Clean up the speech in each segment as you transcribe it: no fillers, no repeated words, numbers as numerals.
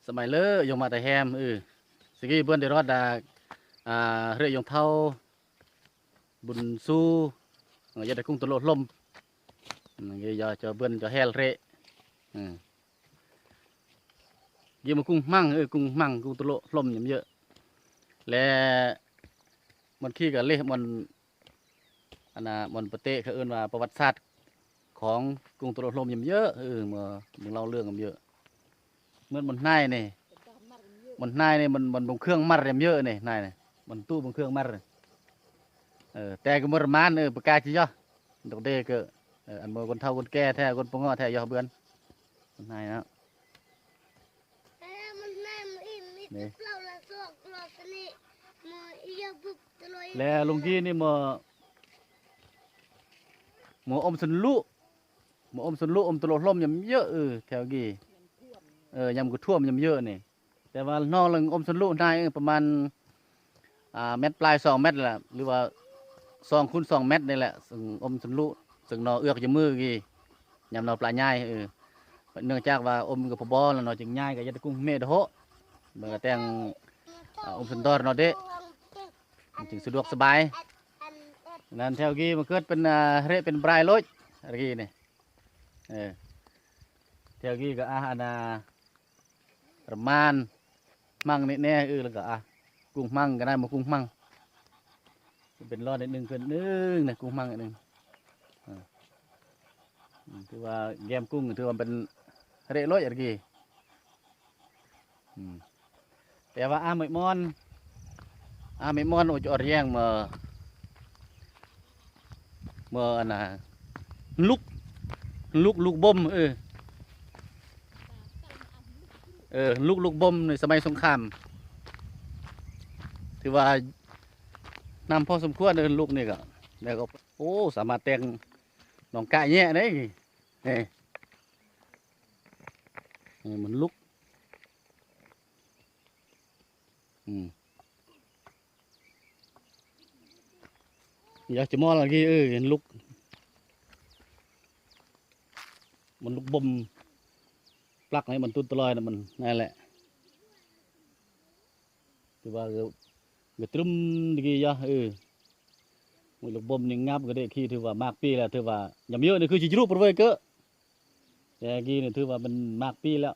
สมัยเลอยงมาแต่แฮมสกี้เพื่อนได้รอดดาเรือยงเท่าบุญสู้อย่าได้กุ้งตลดลมอย่าจะเพื่อนจะแฮลเระยี่มากุ้งมั่งกุ้งมั่งกุ้งตลดลมอย่างเยอะและมันขี้กับเละมันอันน่ะมันประเทศเขาเอิ้นว่าประวัติศาสตร์ของกรุงตุลาลมเยอะเมื่อมึงเล่าเรื่องกันเยอะเมื่อมันนายนี่มันนายนี่มันบงเครื่องมัดเยอะนี่นายนี่มันตู้บงเครื่องมัดแต่ก็มรมานประกาศจีจ่อดอกเด็กก็อันเมื่อคนเฒ่าคนแก่แท้คนปงงอแท้ย่อเบือนมันนายนะนี่แล้วลุงกี้นี่มื่ออมสนลุมื่ออมสนลุอมตลอดลมยำเยอะแถวกี้ยำกุท่วมยำเยอะนี่แต่ว่านอกเรื่องอมสนลุได้ประมาณเม็ดปลาย2 เมตรแหละหรือว่า2 คูณ 2 เมตรนี่แหละซึ่งอมสนลุซึ่งนอเอื้อกยำมือกี้ยำนอปลาย่ายเนื่องจากว่าอมกับพบแล้วนอจึงย่ายกับยัดกุ้งเมดโหเมื่อแต่งอมสนดอร์นอเดะจึงสะดวกสบายนั่นแถวกี้มันเกิดเป็นเระเป็นปลายรถอะไรกี้นี่แถวกี้ก็อาหารประมาณมั่งนี่แน่แล้วก็กุ้งมั่งก็ได้มากุ้งมั่งเป็นรอดนิดนึงเกินนึงนะกุ้งมั่งนิดนึงถือว่าแกมกุ้งถือว่าเป็นเระรถอะไรกี้แต่ว่าไม่มอนโอจอดแย่งเมื่อน่ะลูกบ่มลูกบ่มในสมัยสงครามถือว่านำพอสมควรลูกนี่ก็แล้วก็โอ้สามารถแต่งน้องกะแย่ได้นี่มันลูกอยากจะมองอะไรเห็นลูกมันลูกบ่มปลักให้มันตุ้นตลอยนะมันนั่นแหละถือว่าเกิดตรึมดีจ้ะมันลูกบ่มยังงับก็ได้ขี้ถือว่ามากปีแล้วถือว่ายำเยอะนี่คือจีรูปไปเก้อแต่กี้นี่ถือว่ามันมากปีแล้ว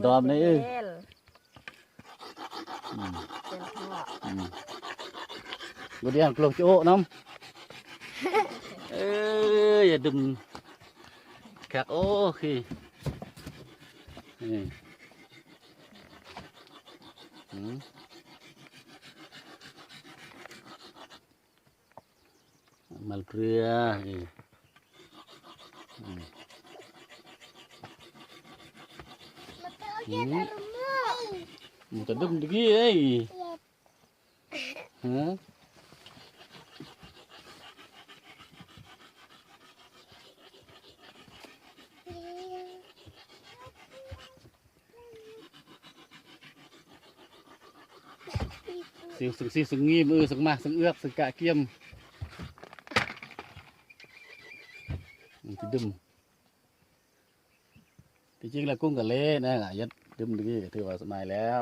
ดอมนี่กูเดียงกลงโจ้น้ำอย่าดึงแขกโอ้ขี้มาเกลือมันจะดึงดีฮะสึงงีบสึงมากสึงเอือกสึงกะเกียมมันจะดึมจริงๆแล้วกุ้งกับเล่นะยัดดึมดีถือว่าสมัยแล้ว